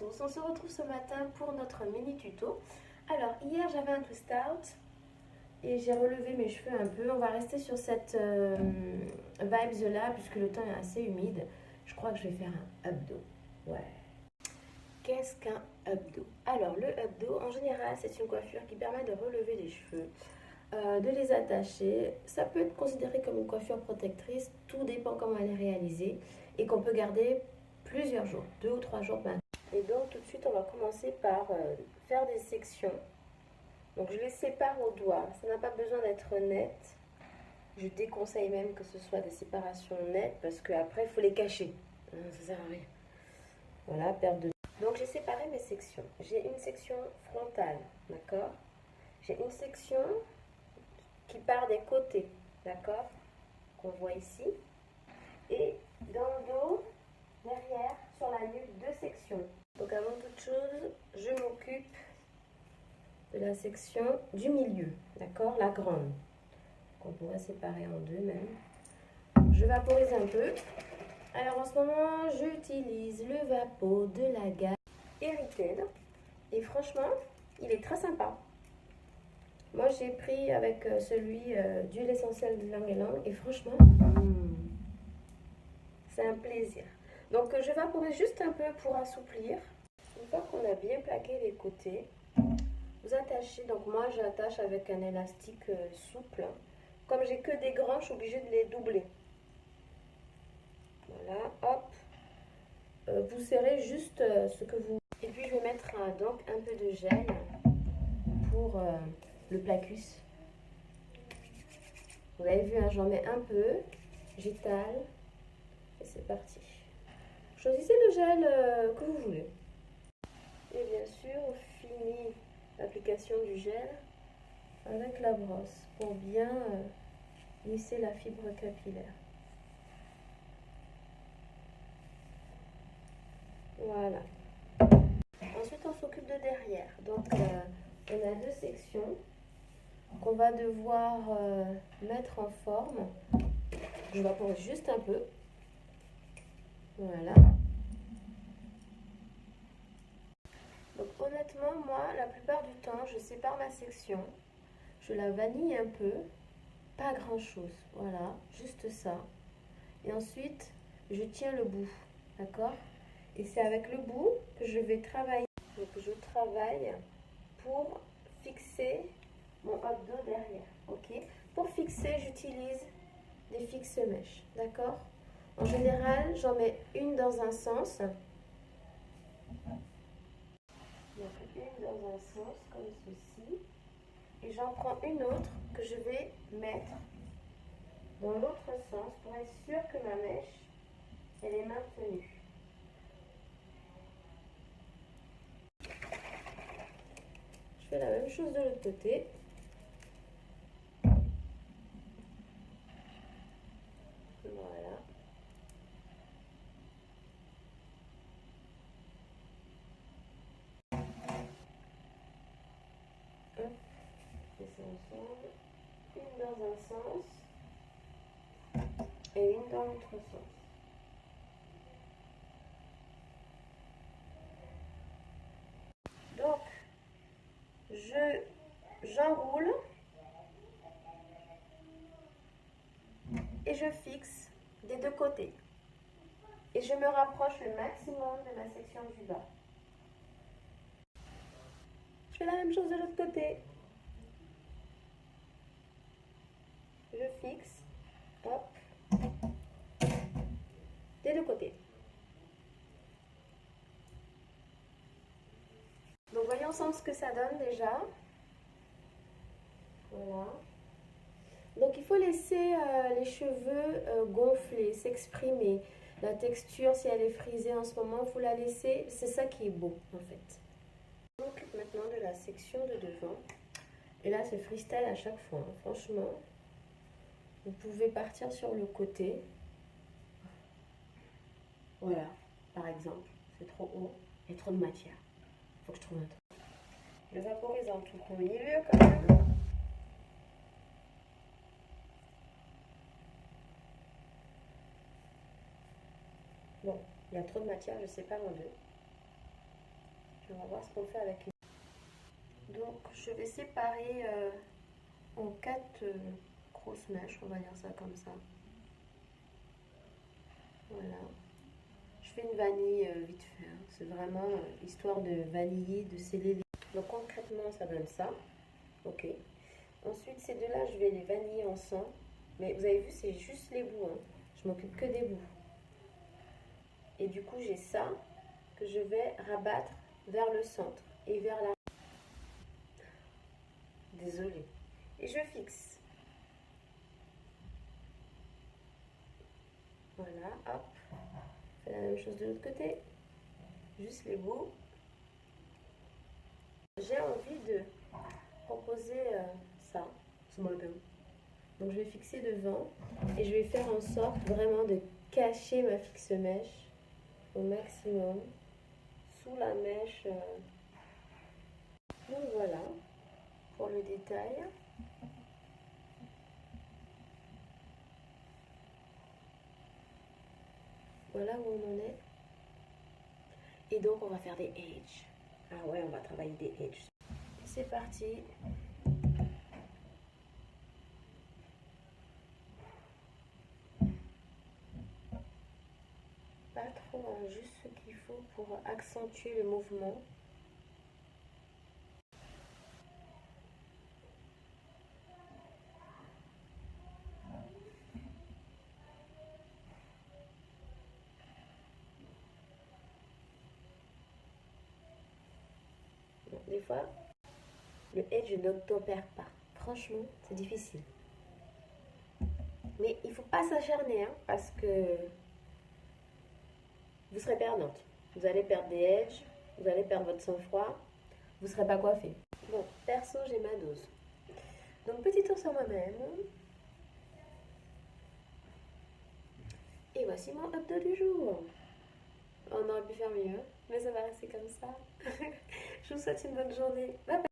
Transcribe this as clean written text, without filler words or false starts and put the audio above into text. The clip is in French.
tous, on se retrouve ce matin pour notre mini tuto. Alors hier j'avais un twist out et j'ai relevé mes cheveux un peu. On va rester sur cette vibes là puisque le temps est assez humide. Je crois que je vais faire un abdo. Ouais. Qu'est-ce qu'un abdo? Alors le abdo en général c'est une coiffure qui permet de relever les cheveux, de les attacher. Ça peut être considéré comme une coiffure protectrice, tout dépend comment elle est réalisée et qu'on peut garder plusieurs jours, 2 ou 3 jours maintenant. Et donc tout de suite on va commencer par faire des sections. Donc je les sépare au doigt, ça n'a pas besoin d'être net. Je déconseille même que ce soit des séparations nettes parce qu'après il faut les cacher. Ça sert à rien. Voilà, perte de... Donc j'ai séparé mes sections. J'ai une section frontale, d'accord? J'ai une section qui part des côtés, d'accord? Qu'on voit ici. Et dans le dos, derrière, sur la nuque, 2 sections. Donc avant toute chose, je m'occupe de la section du milieu, d'accord? La grande, qu'on pourrait séparer en deux même. Je vaporise un peu. Alors en ce moment, j'utilise le Vapo de la gamme Heritage. Et franchement, il est très sympa. Moi, j'ai pris avec celui d'huile essentielle de Ylang Ylang et franchement, c'est un plaisir. Donc, je vaporise juste un peu pour assouplir. Une fois qu'on a bien plaqué les côtés, vous attachez. Donc, moi, j'attache avec un élastique souple. Comme j'ai que des grands, je suis obligée de les doubler. Voilà, hop. Vous serrez juste ce que vous... Et puis, je vais mettre donc un peu de gel pour le placus. Vous avez vu, hein, j'en mets un peu, j'étale et c'est parti. Choisissez le gel que vous voulez. Et bien sûr, on finit l'application du gel avec la brosse pour bien lisser la fibre capillaire. Voilà. Ensuite, on s'occupe de derrière. Donc, on a 2 sections qu'on va devoir mettre en forme. Je vaporise juste un peu. Voilà. Donc honnêtement, moi, la plupart du temps, je sépare ma section. Je la vanille un peu. Pas grand chose. Voilà, juste ça. Et ensuite, je tiens le bout. D'accord? Et c'est avec le bout que je vais travailler. Donc je travaille pour fixer mon abdos derrière. Ok? Pour fixer, j'utilise des fixe-mèches. D'accord? En général, j'en mets une dans un sens. Donc une dans un sens comme ceci. Et j'en prends une autre que je vais mettre dans l'autre sens pour être sûr que ma mèche, elle est maintenue. Je fais la même chose de l'autre côté. Voilà. Hop, je fais ça ensemble. Une dans un sens et une dans l'autre sens. Donc, j'enroule et je fixe des 2 côtés. Et je me rapproche le maximum de ma section du bas. Je fais la même chose de l'autre côté. Je fixe, hop, des 2 côtés. Donc voyons ensemble ce que ça donne déjà. Voilà. Donc il faut laisser les cheveux gonfler, s'exprimer. La texture, si elle est frisée en ce moment, il faut la laisser. C'est ça qui est beau en fait. On s'occupe maintenant de la section de devant. Et là c'est freestyle à chaque fois. Hein. Franchement, vous pouvez partir sur le côté. Voilà, par exemple, c'est trop haut, il y a trop de matière. Il faut que je trouve un truc. Je vaporise en tout au milieu quand même. Bon, il y a trop de matière, je sépare en deux. Puis on va voir ce qu'on fait avec une. Donc je vais séparer en 4 grosses mèches, on va dire ça comme ça. Voilà. Je fais une vanille vite fait, hein. C'est vraiment histoire de vaniller, de sceller les... Donc concrètement ça donne ça. Ok. Ensuite ces deux-là je vais les vaniller ensemble. Mais vous avez vu c'est juste les bouts, hein. Je m'occupe que des bouts. Et du coup j'ai ça que je vais rabattre vers le centre et vers la... Désolée. Et je fixe. Voilà, hop. Je fais la même chose de l'autre côté. Juste les bouts. J'ai envie de proposer ça, ce modèle. Donc je vais fixer devant et je vais faire en sorte vraiment de cacher ma fixe mèche au maximum sous la mèche. Donc voilà pour le détail. Voilà où on en est. Et donc on va faire des edges. Ah ouais, on va travailler des edges. C'est parti. Pas trop, hein, juste ce qu'il faut pour accentuer le mouvement. Des fois, le edge ne t'opère pas. Franchement, c'est difficile. Mais il ne faut pas s'acharner, hein, parce que vous serez perdante. Vous allez perdre des edges, vous allez perdre votre sang-froid, vous ne serez pas coiffé. Bon, perso, j'ai ma dose. Donc, petit tour sur moi-même. Et voici mon updo du jour. On aurait pu faire mieux, mais ça va rester comme ça. Je vous souhaite une bonne journée. Bye bye.